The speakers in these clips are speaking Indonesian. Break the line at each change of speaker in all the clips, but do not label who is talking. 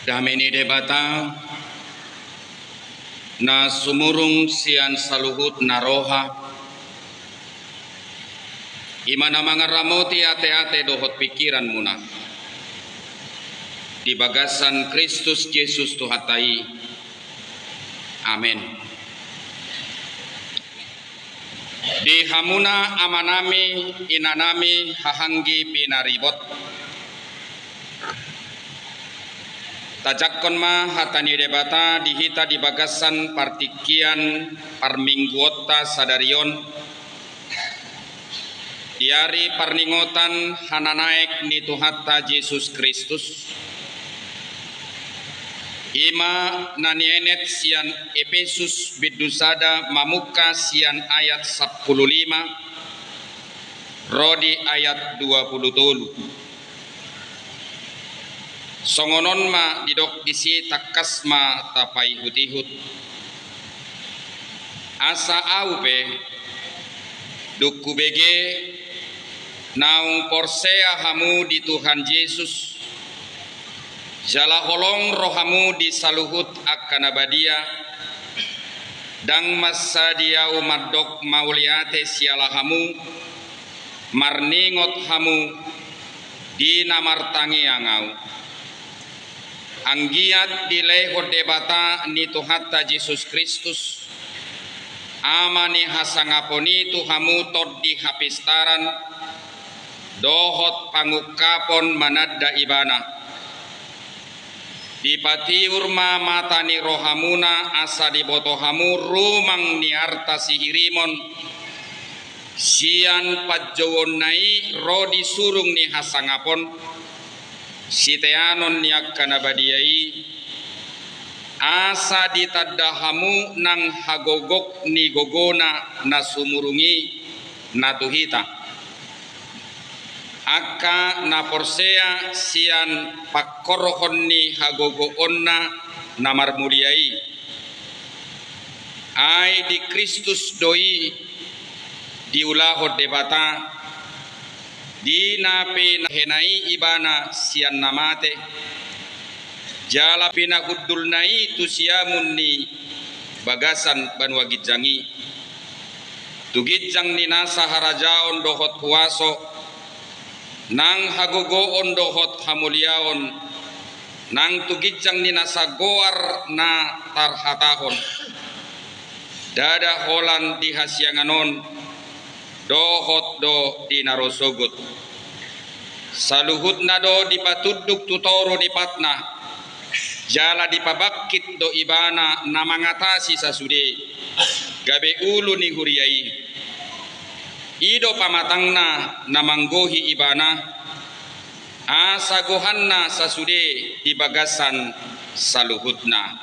Dameni debata na sumurung sian saluhut naroha imana mangaramoti ate-ate dohot pikiran muna di bagasan Kristus Yesus Tuhatai. Amin. Di hamuna amanami inanami hahanggi pinaribot tajakon ma hatani debata dihita di bagasan partikian parmingguota sadarion diari parningotan hananaek ni Tuhatta Yesus Kristus ima nanienet sian Efesus bidusada mamuka sian ayat 15 rodi ayat 20 songonon ma didok disi takas ma tapai hutihut asa aupe duku bege naung porsea hamu di Tuhan Yesus jala holong rohamu di saluhut akan abadia dang masa dia umadok mauliate siala hamu marningot hamu di namartangi angau anggiat di lehot debata ni Tuhatta Yesus Kristus amani hasangaponi tuhamu tod di hapistaran dohot pangukapon manadda ibana dipati urma matani rohamuna asa dibotohamu rumang niarta sihirimon sian pajjowon nai rodi surung ni hasangapon siteanon niak kanabadiai asa ditadahamu nang hagogok ni gogona nasumurungi natuhita aka na porsea sian pakkorohon ni hagogoonna namar muliai ai di Kristus doi diulahot debata di nape henai ibana sian namate jala pina kudul nai tu siamun ni bagasan banwa gijangi tugijang ni nasa harajaon dohot puaso nang hagogoon dohot hamuliaon nang tugijang ni nasa goar na tarhatahon dada holan di hasyanganon dohot do di narosogut saluhut na do di patuduk tutoro di patna jala di pabakit do ibana na mangatasi sasude gabe ulu ni huriyai ido pamatangna na manggohi ibana asa gohanna sasude di bagasan saluhutna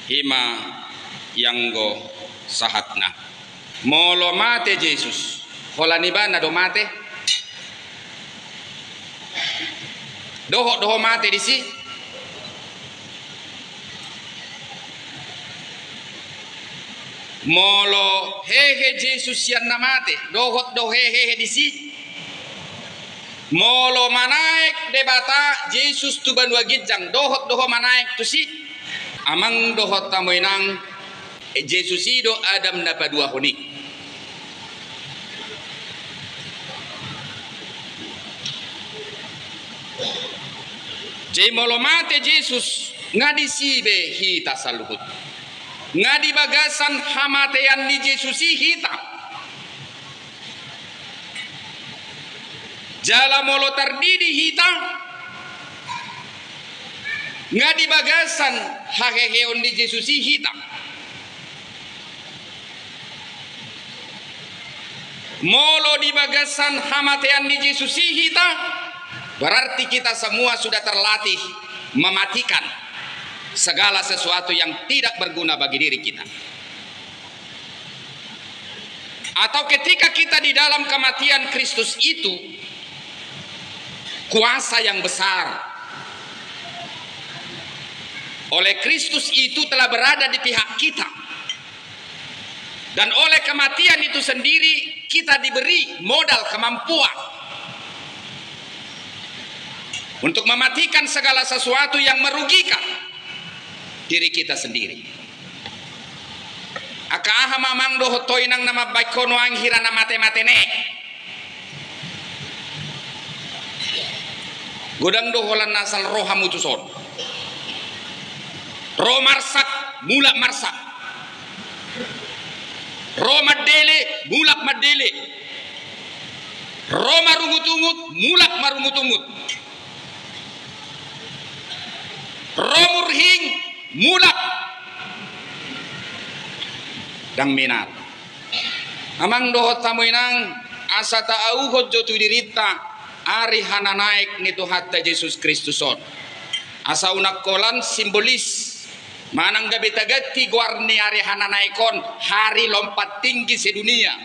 hima yanggo sahatna molo mate Yesus holani bana do mate doho mate disi molo hehe Yesus yang namate dohot do hehe disi molo manaik debata Yesus tu banwa gijang dohot doho manaik tu si amang dohot tamoinang Yesus ido Adam na padua honik jay molomate Yesus ngadi sibe hita saluhut ngadi bagasan hamatean ni Yesus hita jala molo tardidi hita ngadi bagasan haheheon ni Yesus hita molo di bagasan hamatean ni Yesus hita berarti kita semua sudah terlatih mematikan segala sesuatu yang tidak berguna bagi diri kita. Atau ketika kita di dalam kematian Kristus itu, kuasa yang besar oleh Kristus itu telah berada di pihak kita. Dan oleh kematian itu sendiri kita diberi modal kemampuan untuk mematikan segala sesuatu yang merugikan diri kita sendiri. Akaha mamang doho toinang nama baikono ang hirana mate-mate ne. Godang doholan nasal roha mutuson. Roh marsak, mulak marsak. Roh madele, mulak madele. Roh marungut-ungut, mulak marungut-ungut. Roh murhing, mulak dang minat. Amang dohot tamuinang asa taauhot jotu dirita ari hana naik nitu hatta Yesus Kristuson. Asa unak kolan simbolis manang gabi tagati guarni ari hana naikon hari lompat tinggi sedunia.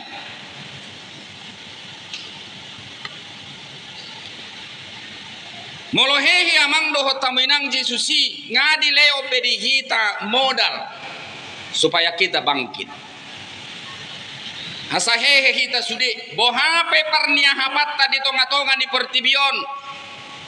Molohehi amang dohot tamuinang Yesusi ngadi leo pedihita modal supaya kita bangkit. Hasahehe kita sudi bohape parnia hapatta di tonga-tonga di pertibion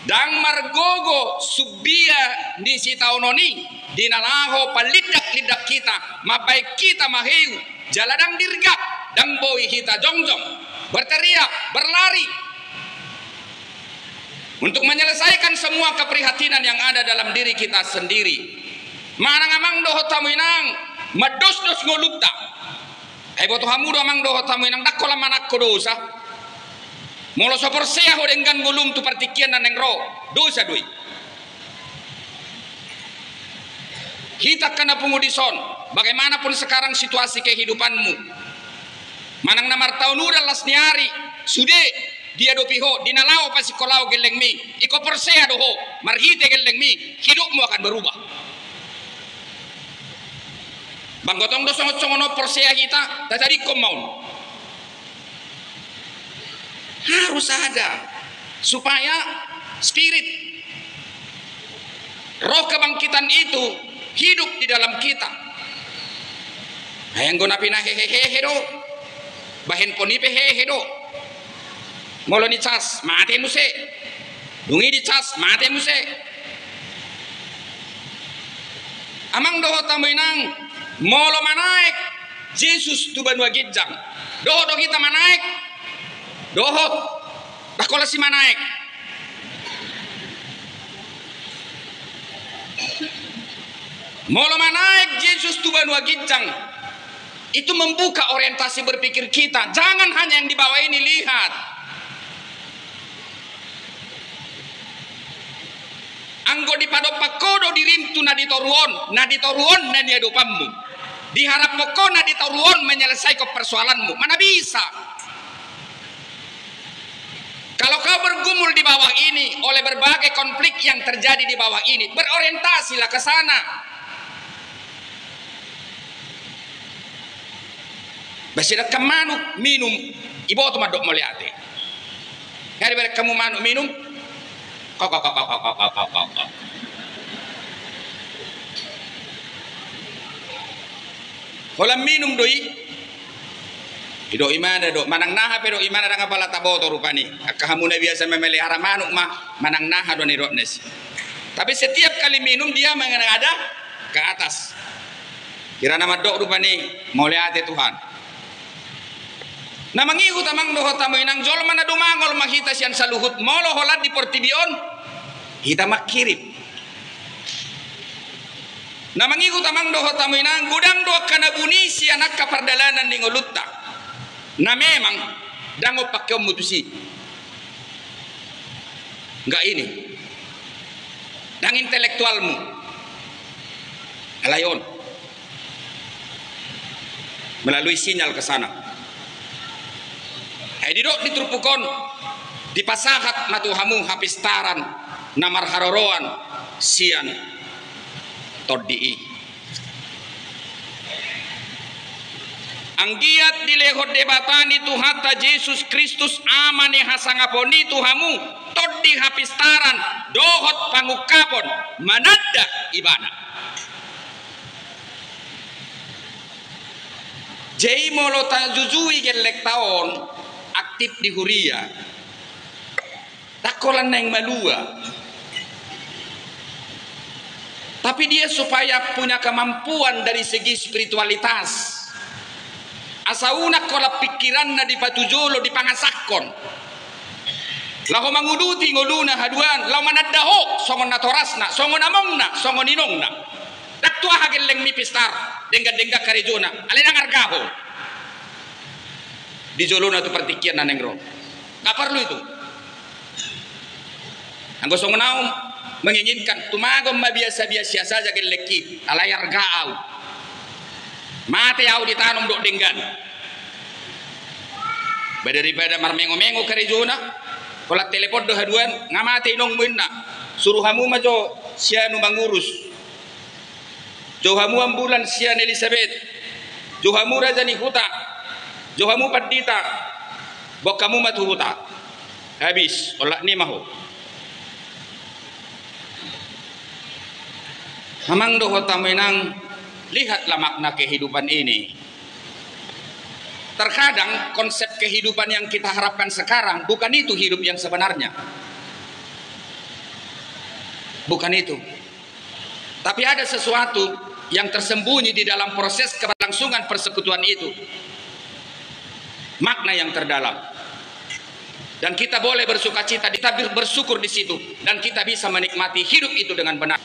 dang margogo subia di sitaunoni dinalaho palidak-lidak kita mabai kita mahiu jaladang dirgap dang boi kita jongjong berteriak berlari untuk menyelesaikan semua keprihatinan yang ada dalam diri kita sendiri. Manang amang doho tamuinang mados-dos ngolupta. Boto hamudo amang doho tamuinang dakkola manakko dosa. Molo soporsea ho dengan gulum tu partikian dan nengro dosa dui. Kita kena pengudison bagaimanapun sekarang situasi kehidupanmu. Manang namar tahun udah las niari sude dia dopiho dinalao pasikolau geleng mi iko persea doho marhite geleng mi hidupmu akan berubah. Bang gotong dosong songono persea kita tadi komaun harus ada supaya spirit roh kebangkitan itu hidup di dalam kita. Hayang guna pina hehehe do bahen ponipe hehehe do molo ni cas mate muse dungi di cas mate muse amang doho tamuinang molo manaik Yesus tu banua gijang doho do kita manaik doho dakola si manaik molo manaik Yesus tu banua gijang itu membuka orientasi berpikir kita. Jangan hanya yang di bawah ini lihat. Anggo di padopakodo dirimtu na ditoruon na diadopammu. Diharap poko na ditoruon menyelesaikan persoalanmu. Mana bisa? Kalau kau bergumul di bawah ini oleh berbagai konflik yang terjadi di bawah ini, berorientasilah ke sana. Basirat kamu minum, ibu tu madok melihat. Hari balik kamu manuk minum, kau. Kalau minum doi, ido imana do, manang naha pero imana dengan pala taboto rupani. Kahamuna biasa memelihara manuk mah, manang naha do ni rotnes. Tapi setiap kali minum dia mengada ke atas. Kira nama dok rupani, mau lihat Tuhan. Na mangihu tamang doho tamu inang jol mana dumangol makita sian saluhut molo holat di portibion kita makirip. Na mangihu tamang doho tamu inang gudang doa kana buni sian akka pardalanan di ngolutta. Na memang dango pakai mutusi. Enggak ini. Dang intelektualmu. Alayon. Melalui sinyal ke sana. Didok ditrupukon dipasahat matuhamu hapistaran namar haroroan sian todii anggiat dilehot debatani tuhata Yesus Kristus amane hasangaponi tuhamu toddi hapistaran dohot pangukapon manada ibana jei molo tajujui gelek taon aktif di huria takolan neng malua Tapi dia supaya punya kemampuan dari segi spiritualitas. Asauna kola pikiran na di patujolo di pangasakon. Lahu manguduti ngoluna haduan, lahu manaddaho songon natorasna, songon amongna, songon inongna. Daktua hageleng mipistar, dengga-dengga karejona, alena ngargaho. Di jolona tu pertikian na nengro. Gak perlu itu. Anggo songon naum menginginkan tumagom mabiasa-biasa saja geleki, alayar gaau. Mate au ditanam dok denggan. Daripada marmengo-mengo karejona, kolak telepon do haduan ngamate inong minna. Suruh hamu majo sianu mangurus. Johamu ambulan sian Elizabeth. Johamu rajani huta. Johamu padita. Bok kamu matu huta. Habis olak ni maho. Hamang do hota menang. Lihatlah makna kehidupan ini. Terkadang konsep kehidupan yang kita harapkan sekarang bukan itu hidup yang sebenarnya. Bukan itu. Tapi ada sesuatu yang tersembunyi di dalam proses keberlangsungan persekutuan itu. Makna yang terdalam. Dan kita boleh bersukacita, kita bersyukur di situ, dan kita bisa menikmati hidup itu dengan benar.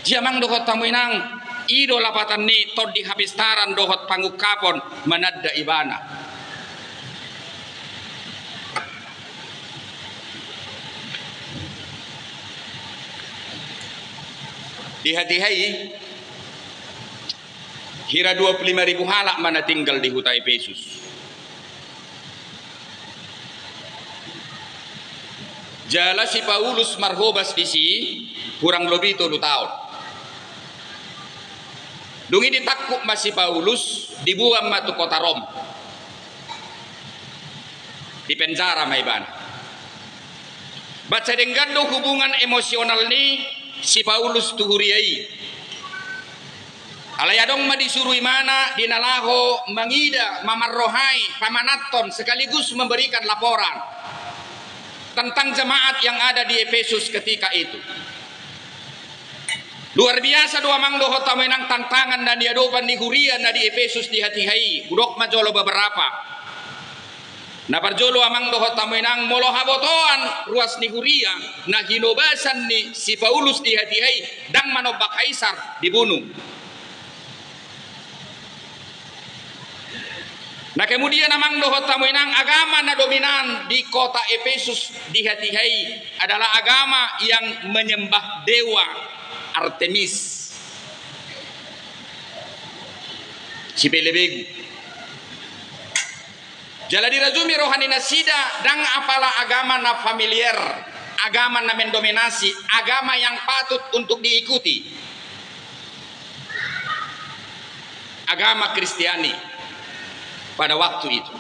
Jamang dohot tamuinang ido lapatan ni tod di habistaran dohot pangukapon manadda ibana. Di hati-hati kira 25.000 halak mana tinggal di huta Efesus. Jala si Paulus marhobas di si kurang lebih 2 tahun. Dungi ditakuk masih Paulus dibuang matu kota Rom. Di penjara maiban. Baca dengan do hubungan emosional ni si Paulus tuhuriai. Alayadong madisuruh mana dinalaho mangida mamarrohai pamanaton sekaligus memberikan laporan tentang jemaat yang ada di Efesus ketika itu. Luar biasa dua mang doho tamenang tantangan dan diadopan di Huria na di Efesus di hati-hati budok majolo beberapa. Na parjolo amang doho tamenang molo habotoan ruas ni Huria na hinobasan ni si Paulus di hati-hati dang manobak Kaisar dibunuh. Nah kemudian amang doho tamenang agama na dominan di kota Efesus di hati-hati adalah agama yang menyembah dewa Artemis si Pelebegu. Jala dirazumi rohani nasida dang apalah agama na familiar, agama na mendominasi, agama yang patut untuk diikuti, agama Kristiani pada waktu itu.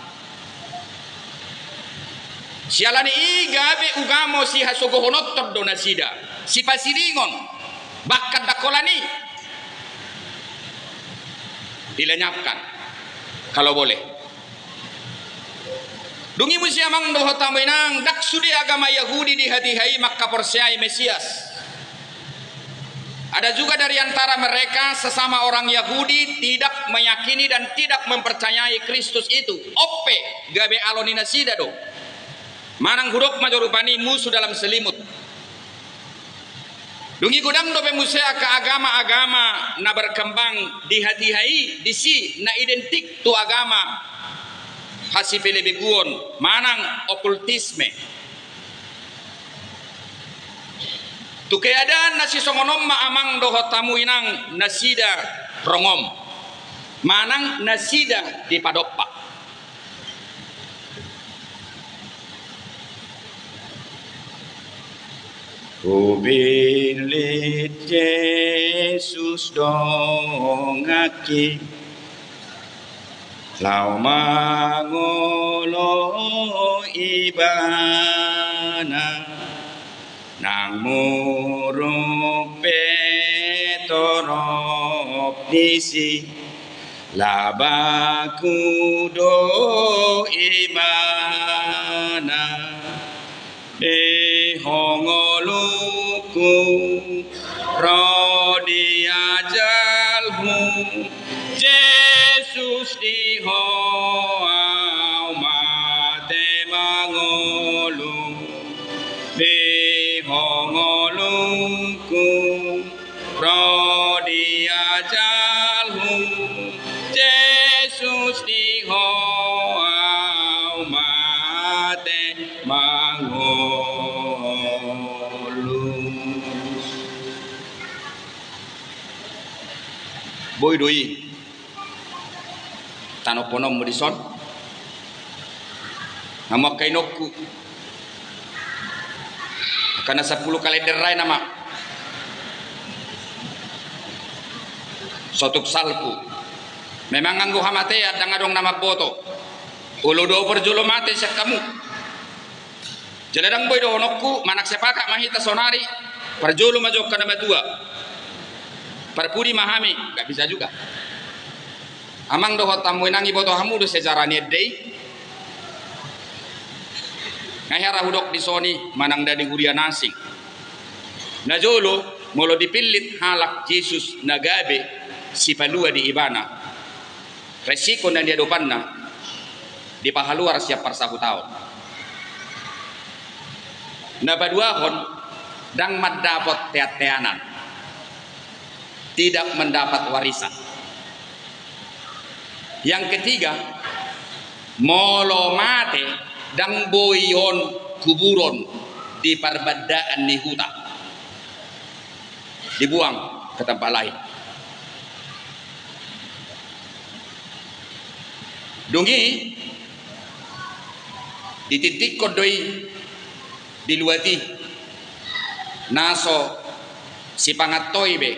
Sialani igabe ugamo si hasogohonot do nasida si pasiringon bahkan dakolani dilenyapkan kalau boleh. Dungi musia mang doho taminang dak sudi agama Yahudi di hati-hati maka percaya Mesias. Ada juga dari antara mereka sesama orang Yahudi tidak meyakini dan tidak mempercayai Kristus itu. Ope gabe alonina sida do. Manang huruf majorupani musuh dalam selimut. Dungi gudang dope musea ke agama-agama na berkembang di hati-hati di si na identik tu agama hasi pelebeguon manang okultisme tu keadaan nasi songonom maamang doho tamu inang nasida rongom manang nasida di padopak. Kubilit Yesus dongaki lau mangolo ibana nang murung petorop disi labaku do imana hongolu rodi ajalmu Jesus di hoa mate mangolung bihongolungku rodi ajalmu Jesus di hoa mate mangolung. Boy doi tanoponom modison nama kainokku karena 10 kalender rai nama sotuk salku memang nganggo hamate ya dangadong nama boto ulodo perjulo mate sak kamu jaladang boy do honokku manak sepaka mahita sonari perjulo majok kana matua perpudi mahami gak bisa juga amang dohot tamu nangi boto hamu do sejarah nedei ngahara hudok di soni manang dadi huria nasing najolo molo dipilit halak Yesus nagabe si palua di ibana resiko na dia dopanna di pahaluar siap parsahu tahun nabaduahon dang madapot teat-teanan tidak mendapat warisan. Yang ketiga, molo mate dang boyon kuburon di perbedaan di hutan, dibuang ke tempat lain. Dungi dititik kodoi diluati naso si pangatoi be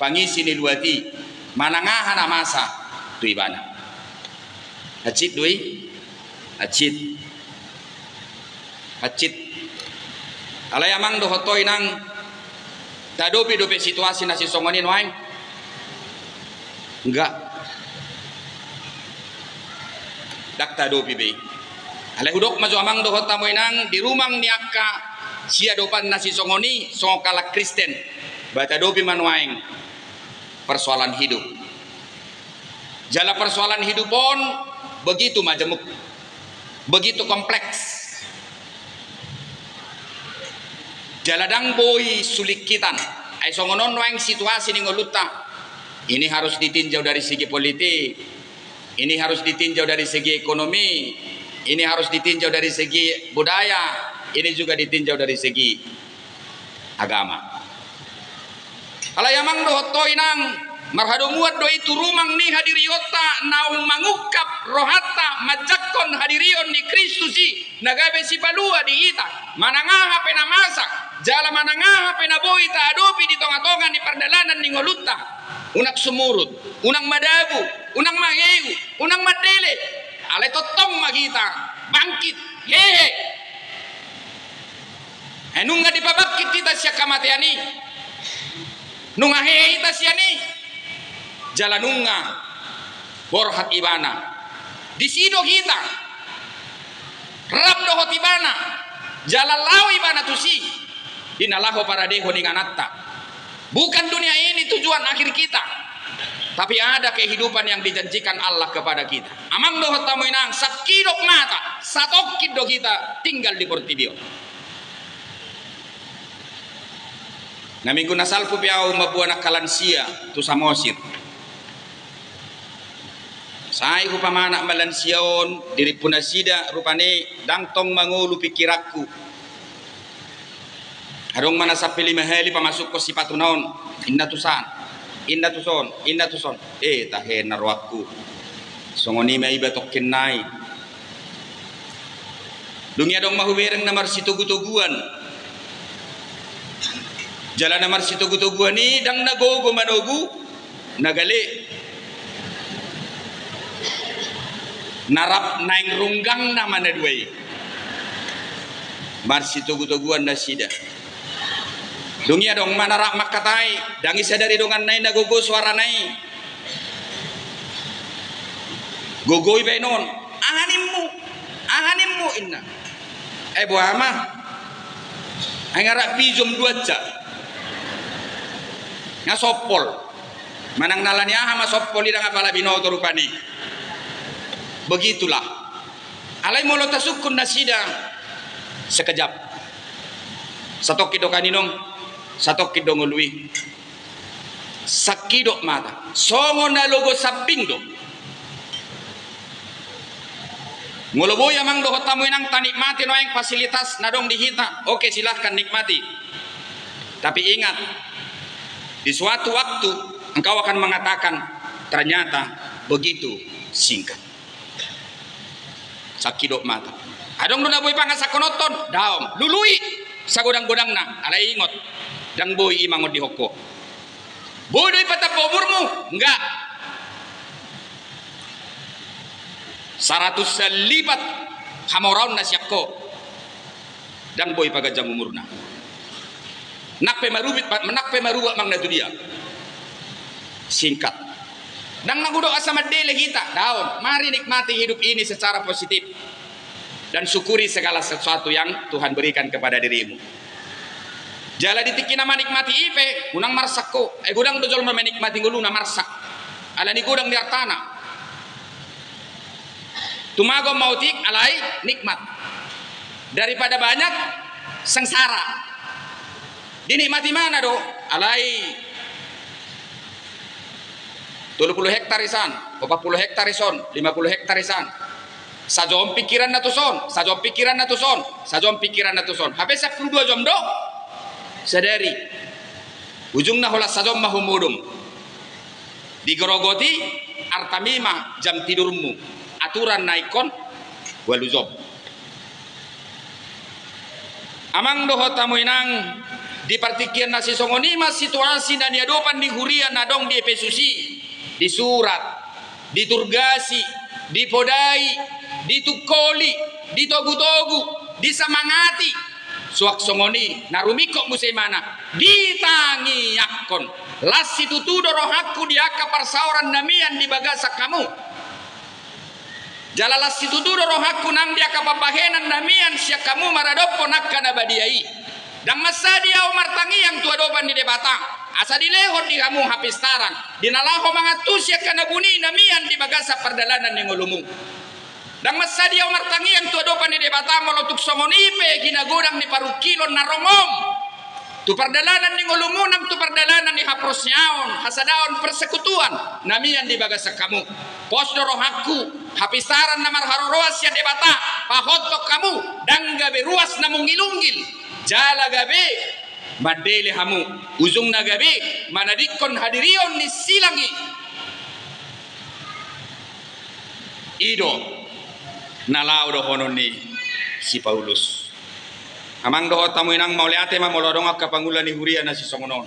pangisi ni luati manangahan amasa tu ibana acit dui acit alay amang dohotoy nang tadopi-dopi situasi nasi songonin wain enggak dak tadopi be alay hudok maju amang dohotamoy nang di rumang niaka sia dopan nasi songoni songokala Kristen bata dopi manwaing persoalan hidup. Jala persoalan hidup pun begitu majemuk, begitu kompleks. Jala dang boy sulik kitan. Ay songonon waing situasi ni ngoluta. Ini harus ditinjau dari segi politik. Ini harus ditinjau dari segi ekonomi. Ini harus ditinjau dari segi budaya. Ini juga ditinjau dari segi agama. Alayamang dohotoy nang marhado muat do itu rumang ni hadiriyota naung mangukap rohata majakon hadirion di Kristusi nagabe si palua di ita manangaha pena masak jala manangaha pena boy ta adopi di tonga-tonga di perdalanan ni ngoluta unak sumurut unang madabu unang mageu unang madele alay totong magita bangkit hehe enunga dipabakit kita siya kamatiani nunga heita siani jalanunga borhat ibana disido kita rab dohot ibana jalalau ibana tusi dinalaho para deho ninganatta bukan dunia ini tujuan akhir kita tapi ada kehidupan yang dijanjikan Allah kepada kita amang dohot tamuinang sakidok mata satokid do kita tinggal di Portibio. Na minggu nasalpu piau mabuana kalansia tu samosir. Sai upamana malansiaon diri punasida rupane dangtong mangulu pikirakku. Harong mana sapili mahali pamasuk ko sipatu naon inna tuson tahe narwaku songoni mai batok kenai dunia dong mahuwereng namar situgu-tuguan jalan namar situgu-tuguan ni dang nagogo manogu nagale narap naing runggang nama na duay mar situgu-tuguan na sida dunia dong manarap makatai dangi sadari dongan nai nagogo suara nai gogoy benon ahanimmu inna buama ay ngara pijom duat ca nga soppol manang nalani ama soppol idang apala binoto rupani. Begitulah alai molo tasukun nasida sekejap satok kido kaninong satok kido ngului sakidok mata songo na logo samping do ngoloboy amang dohot tamu inang tanikmati no yang fasilitas nadong dihita. Oke, silahkan nikmati, tapi ingat di suatu waktu engkau akan mengatakan ternyata begitu singkat. Sakidok mata adong duna boy pangasa konoton daom lului sagodang-godang na alai ingot dang boy imangot dihoko bodoh patap poburmu enggak 100 lipat hamoraun na siapko dang boy pagajang umurna nakpe marubit mang na dia singkat dang nagudo asama dele kita daun mari nikmati hidup ini secara positif dan syukuri segala sesuatu yang Tuhan berikan kepada dirimu. Jala ditiki nama nikmati ipe gunang marsakko gudang dojol menikmati nguluna marsak ala ni gudang di tanah tumago mautik alai nikmat daripada banyak sengsara. Dinikmati mana do? Alai 30 hektar isan, 40 hektar ison, 50 hektar isan. Sajom pikiran na tuson, sajom pikiran na tuson, sajom pikiran na tuson. Habis 12 jam do. Sadari. Ujung na hola sajom mahumudum. Digorogoti artamima jam tidurmu. Aturan naikon waluzob amang doho tamu inang dipartikian nasi songonima situasi dan yadopan di hurian nadong di epesusi di surat di turgasi di podai di tukoli di togu-togu di samangati suak songoni narumikok musemana ditangi yakon lasi tutudo rohaku diaka parsauran namian di bagasa kamu jalalas situduro rohaku nang dia kapabahenan namian siya kamu maradopo nakana badiai dang masadia umar tangi yang tua doban di debatang asa dilehot di kamu habis tarang dinalaho mangatus siya kana buni namian di bagasa perdalanan yang ngulumung dang masadia umar tangi yang tua doban di debatang molotuk songonipe ginagudang di parukilon narongom tu perdalanan ni ngulumunang tu perdalanan ni haprosnyaon hasadaon persekutuan namian di bagasa kamu pos dorohaku hapisaran namar haroroas ya debata pahotok kamu dang gabe ruas namung ilunggil jala gabe madele hamu ujung na gabe manadikon hadirion ni silangi ido nalau do honon ni si Paulus amang doho tamu inang mauliate ma molodong ak kapangulan ni huria na si songonon.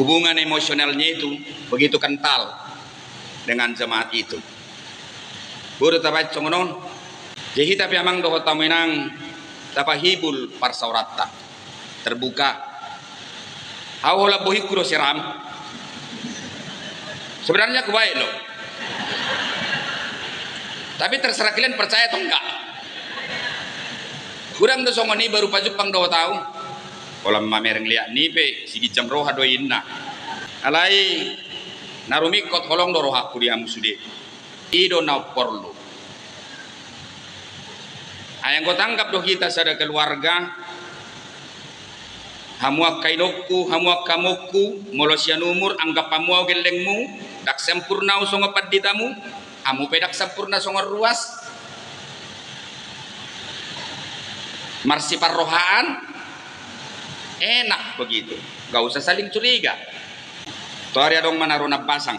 Hubungan emosionalnya itu begitu kental dengan jemaat itu. Buru tabat songonon. Jadi tapi amang doho tamu inang tapahibul parsaurata terbuka. Haulah bohi kuro siram. Sebenarnya kebaik loh. Tapi terserah kalian percaya atau enggak. Kurang do songoni baru pajupang 2 tahun. Kolam mamereng liat nipe sigi jam roha do inna. Alai narumikot holong do roha ku dia musude. Ido na porlu. Ayang ko tanggap do kita sada keluarga. Hamuak kaidokku, hamuak kamuku, molosyan umur anggap pamuaw gelengmu, dak sempurna usong paditamu, amu pedak sempurna songar ruas. Marsi parrohaan enak begitu, gak usah saling curiga. Tuari adong menaruh pasang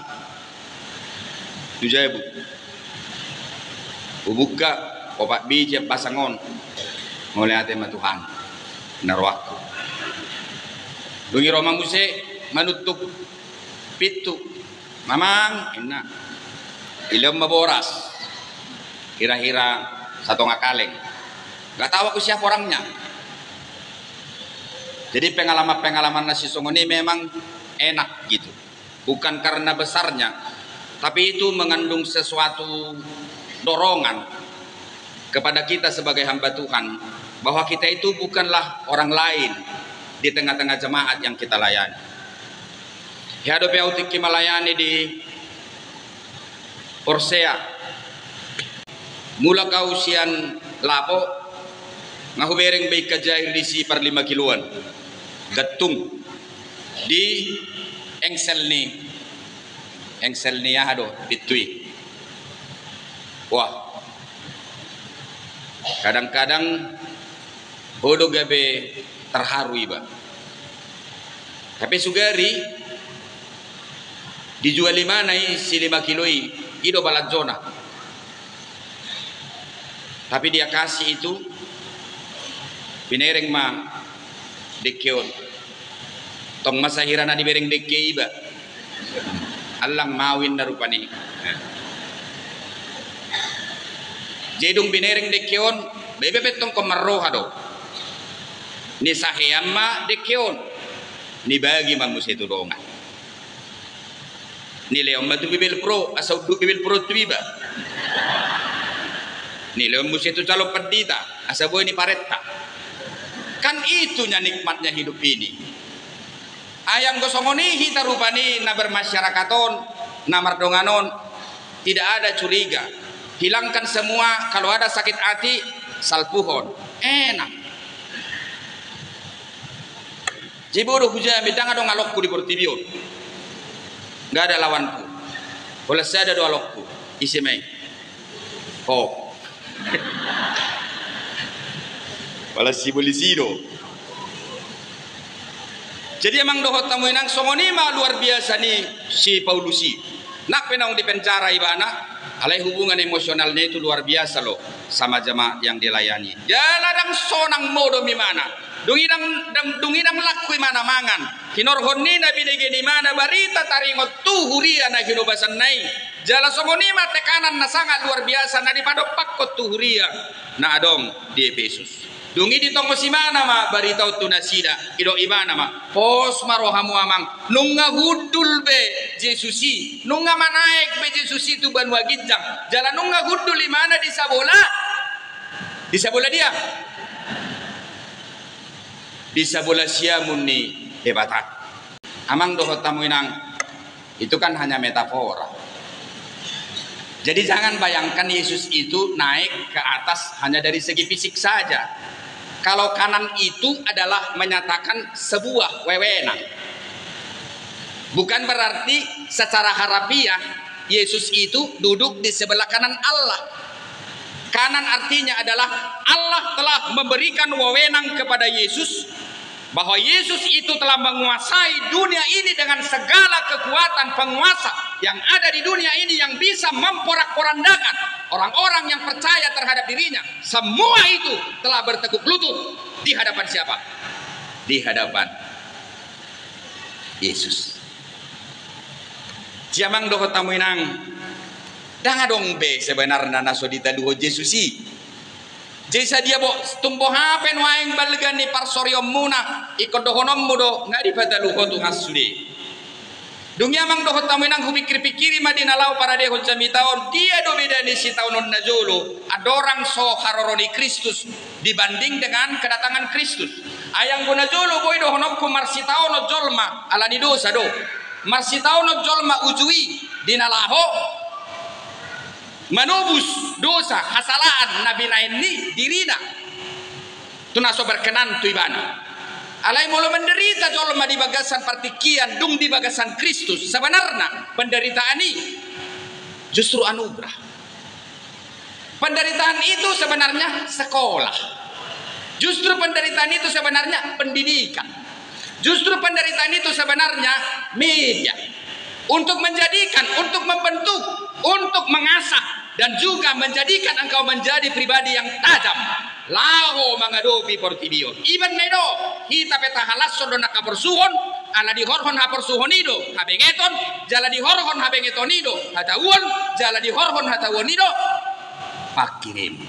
7.000 ubuka opak biji pasangon ngoleh hati sama Tuhan naruh aku dungi Roma muse manutuk pitu mamang enak ilam maboras kira-kira 1 ngakaleng. Gak tahu aku siapa orangnya. Jadi pengalaman-pengalaman nasi songo ini memang enak gitu. Bukan karena besarnya, tapi itu mengandung sesuatu dorongan kepada kita sebagai hamba Tuhan bahwa kita itu bukanlah orang lain, di tengah-tengah jemaat yang kita layani. Hiadopi autik melayani di Orsea, mula kausian lapo ngahubereng baik kajair di si per 5 kiloan gatung di engsel ni hado bitui. Wah, kadang-kadang bodoh gabe terharu iba. Tapi sugari dijual di mana si 5 kilo ido balat zona. Tapi dia kasih itu binereng ma dekeon. Tong masahirana di bereng deke iba. Alang mawin na rupani. Jedung binereng dekeon bebebet tong komaroha do. Ni sahean ma dekeon. Ni bagi mamus itu dongan. Ni leom batu bibil pro asal du bibil pro tuiba. Ni leom mus itu calo pedita asal boy ni paretta. Kan itunya nikmatnya hidup ini. Ayang gosongoni hita rupani na bermasyarakaton na mardonganon, tidak ada curiga. Hilangkan semua, kalau ada sakit hati salpuhon enak. Jibodo hujan bidang ada ngalokku di Portibion. Nggak ada lawanku. Boleh saya ada dua lokku isi main. Oh. Balas si bolisido. Jadi emang dohot tamu inang songoni mah luar biasa nih si Paulusi. Nak penang di penjara ibana, alai hubungan emosionalnya itu luar biasa loh sama jemaat yang dilayani. Jaladang sonang modo mimana, dungidang laku mana mangan. Kinorhoni nabi degeni mana barita taringot tu huria na hinobasan nai. Jala songoni mah tekanan na sangat luar biasa na dipadok kot tu huria. Na adong di Efesus. Dungi di tonggo si mana ma barita tunasida ido imana ma pos marohamu amang nunga gudul be Jesusi nunga manaik be Jesusi tu banwa ginjang jalan nunga gudul di mana di sabola dia di sabola siamun ni hebatak amang dohot tamu inang itu kan hanya metafora. Jadi jangan bayangkan Yesus itu naik ke atas hanya dari segi fisik saja. Kalau kanan itu adalah menyatakan sebuah wewenang. Bukan berarti secara harafiah Yesus itu duduk di sebelah kanan Allah. Kanan artinya adalah Allah telah memberikan wewenang kepada Yesus bahwa Yesus itu telah menguasai dunia ini dengan segala kekuatan penguasa yang ada di dunia ini yang bisa memporak-porandakan orang-orang yang percaya terhadap dirinya. Semua itu telah bertekuk lutut di hadapan siapa? Di hadapan Yesus. Jamang doho tamu inang danga dong be sebenarnya nasodita duho Jesusi. Jesa dia bo tumbo hapen waeng balgan ni parsorio muna ikut dohonom mudo ngadi patalu hotu asli. Dunia mang dohot tamu nang humikir-pikiri madina lau para deho jami tahun dia do beda ni si tahun najulu adorang so haroroni Kristus dibanding dengan kedatangan Kristus. Ayang guna julu boy dohonom ku marsitaono jolma ala ni dosa do. Marsitaono jolma ujui dinalaho manubus dosa hasalaan nabi naini dirina tunaso berkenan tu ibana alai mulu menderita jolma di bagasan partikian dung di bagasan Kristus sebenarnya penderitaan ini justru anugerah. Penderitaan itu sebenarnya sekolah, justru penderitaan itu sebenarnya pendidikan, justru penderitaan itu sebenarnya media untuk menjadikan, untuk membentuk, untuk mengasah dan juga menjadikan engkau menjadi pribadi yang tajam. Laho mangadopi Portibion. Iban medo hita peta halas sodo nakapersuhon ala di horhon hapersuhon ido habengeton jala di horhon habengeton ido hatawon jala di horhon hatawon ido pakirim.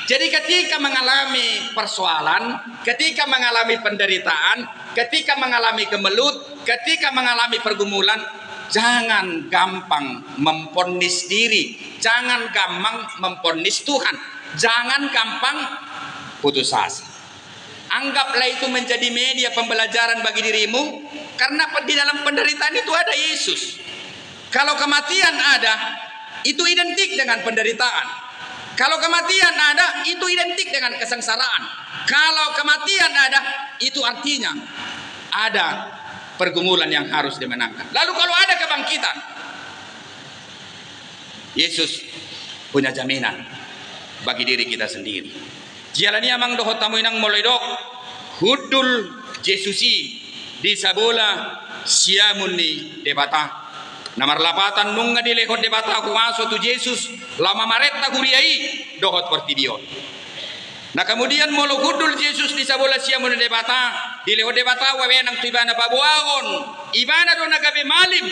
Jadi ketika mengalami persoalan, ketika mengalami penderitaan, ketika mengalami kemelut, ketika mengalami pergumulan, jangan gampang memponis diri, jangan gampang memponis Tuhan, jangan gampang putus asa. Anggaplah itu menjadi media pembelajaran bagi dirimu, karena di dalam penderitaan itu ada Yesus. Kalau kematian ada, itu identik dengan penderitaan. Kalau kematian ada, itu identik dengan kesengsaraan. Kalau kematian ada, itu artinya ada pergumulan yang harus dimenangkan. Lalu kalau ada kebangkitan, Yesus punya jaminan bagi diri kita sendiri. Jalani amang dohot tamu inang mulai dok hudul Jesusi di sabola siamun ni debata. Namar lapatan nunga di lekot debata aku masuk tu Yesus lama maretta kuriai dohot pertibion. Nah kemudian molo hudul Yesus di sabola siamun ni debata di lekot debata wawe nang tibana pabuagon ibana do nagabe malim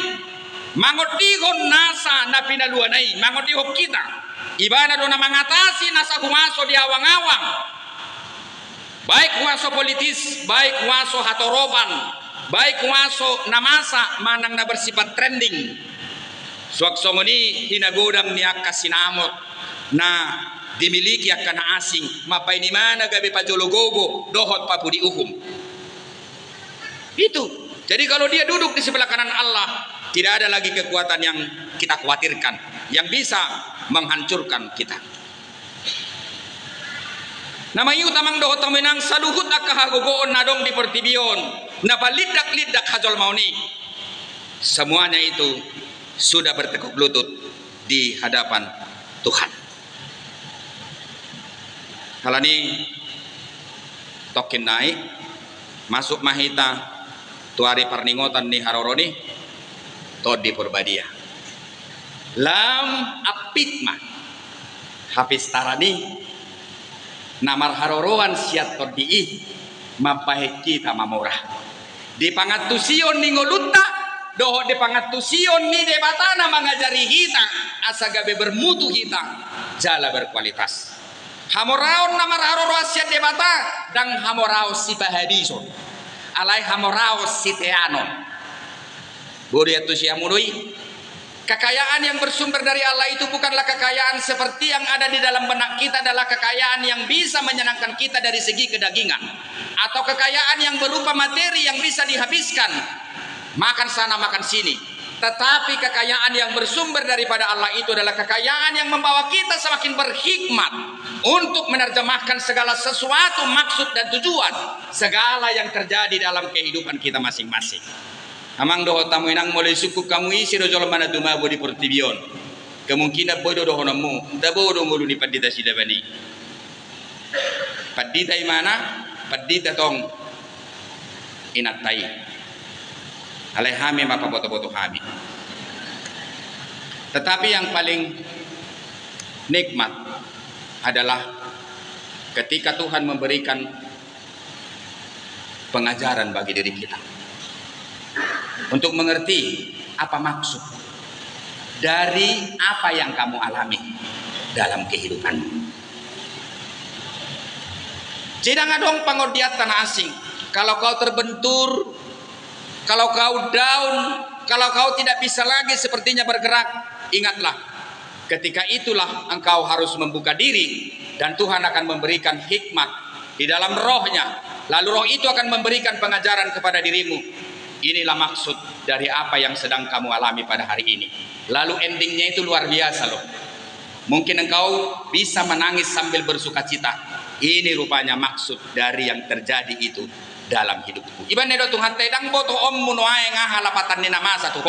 mangotigon nasa na pinaluanay mangotihok kita ibana do na mangatasi nasa kumaso di awang-awang, baik kumaso politis, baik kumaso hatoroban, baik kumaso namasa manang na bersifat trending. Suaksongoni hinagodang niya kasinamot na dimiliki akan asing mapay ni mana gabi pajologogo dohot papudi uhum. Itu. Jadi kalau dia duduk di sebelah kanan Allah, tidak ada lagi kekuatan yang kita khawatirkan yang bisa menghancurkan kita. Nama yu tamang dohot taminang saluhut akahagogoon nadong di pertibion napalidak-lidak hajol mauni. Semuanya itu sudah bertekuk lutut di hadapan Tuhan. Halani tokin naik masuk mahita tuari parningotan ni haroroni todi purbadia lam apitma habis tarani namar haroroan siat todi mapahe kita mamorah di pangatusion ni ngolutta doho di pangatusion ni debatana mengajari kita asagabe bermutu kita jala berkualitas hamoraon namar haroro siat debata dan hamorao si pahadison alai hamorao si teano Buriatu siamunui. Kekayaan yang bersumber dari Allah itu bukanlah kekayaan seperti yang ada di dalam benak kita, adalah kekayaan yang bisa menyenangkan kita dari segi kedagingan, atau kekayaan yang berupa materi yang bisa dihabiskan makan sana makan sini. Tetapi kekayaan yang bersumber daripada Allah itu adalah kekayaan yang membawa kita semakin berhikmat untuk menerjemahkan segala sesuatu, maksud dan tujuan segala yang terjadi dalam kehidupan kita masing-masing. Amang doho tamu inang mulai suku kamu isi dojol mana duma bodi portibion. Kemungkinan bodoh doho namu, bodoh mulu ni padita sida bani. Padita imana? Padita tong inatai. Alehami mapa boto-boto hami. Tetapi yang paling nikmat adalah ketika Tuhan memberikan pengajaran bagi diri kita untuk mengerti apa maksud dari apa yang kamu alami dalam kehidupanmu. Jangan adong pangodiat tanah asing. Kalau kau terbentur, kalau kau down, kalau kau tidak bisa lagi sepertinya bergerak, ingatlah, ketika itulah engkau harus membuka diri dan Tuhan akan memberikan hikmat di dalam rohnya. Lalu roh itu akan memberikan pengajaran kepada dirimu. Inilah maksud dari apa yang sedang kamu alami pada hari ini. Lalu endingnya itu luar biasa loh. Mungkin engkau bisa menangis sambil bersuka cita. Ini rupanya maksud dari yang terjadi itu dalam hidupku. Iban nedo Tuhan tedang boto ommu no ae ngaha lapatan ni namasa tuh.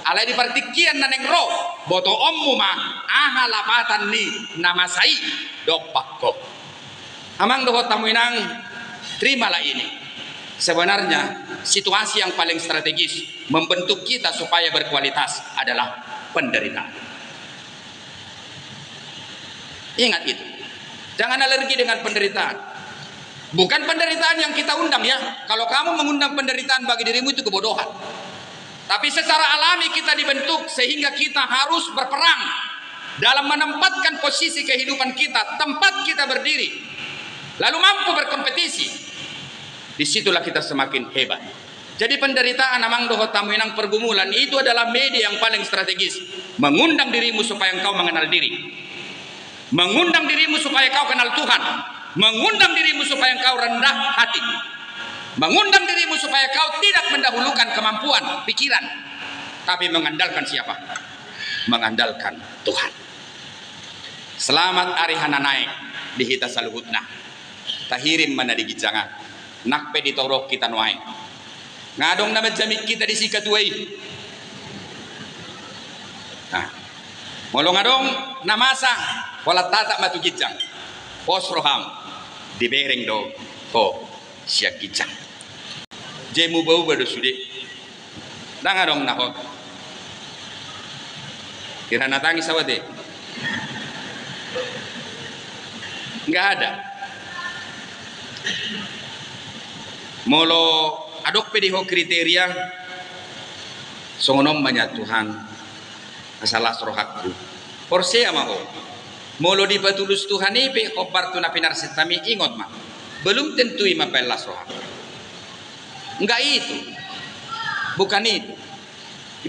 Alai di partikian naneng roh boto ommu ma aha lapatan ni namasai dopakko. Amang doho tamu inang terimalah ini. Sebenarnya situasi yang paling strategis membentuk kita supaya berkualitas adalah penderitaan. Ingat itu. Jangan alergi dengan penderitaan. Bukan penderitaan yang kita undang ya. Kalau kamu mengundang penderitaan bagi dirimu itu kebodohan. Tapi secara alami kita dibentuk sehingga kita harus berperang dalam menempatkan posisi kehidupan kita, tempat kita berdiri, lalu mampu berkompetisi. Disitulah kita semakin hebat. Jadi penderitaan amang doho tamu inang pergumulan itu adalah media yang paling strategis, mengundang dirimu supaya engkau mengenal diri, mengundang dirimu supaya kau kenal Tuhan, mengundang dirimu supaya engkau rendah hati, mengundang dirimu supaya kau tidak mendahulukan kemampuan, pikiran, tapi mengandalkan siapa? Mengandalkan Tuhan. Selamat hari hana naik di hita saluhutna. Tahirim mana digijangan. Nakpe ditorok kita nuai. Ngadong nama jamik kita disikat tuai. Nah, molong ngadong namasa wala tata matu gijang. Posroham dibereng do ko siak gijang. Jemu bau bado sude. Ngadong nahok. Kira natangi sawade. Enggak ada. Molo adok pediho kriteria songonom banyak Tuhan masalah rohakku porse amaho molo di patulus Tuhan ipe kobar tu napinar setami ingot mah belum tentu ima pelas rohak. Enggak itu, bukan itu.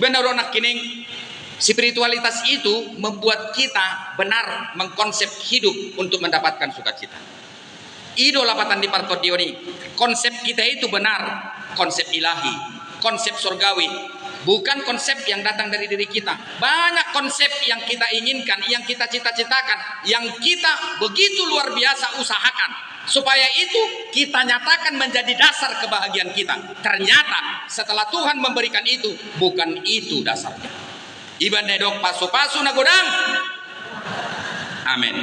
Ibadah orang kining spiritualitas itu membuat kita benar mengkonsep hidup untuk mendapatkan sukacita. Idolapatan di partodioni, konsep kita itu benar, konsep ilahi, konsep surgawi, bukan konsep yang datang dari diri kita. Banyak konsep yang kita inginkan, yang kita cita-citakan, yang kita begitu luar biasa usahakan, supaya itu kita nyatakan menjadi dasar kebahagiaan kita. Ternyata setelah Tuhan memberikan itu, bukan itu dasarnya. Iban nedok pasu-pasu nagodang. Amin.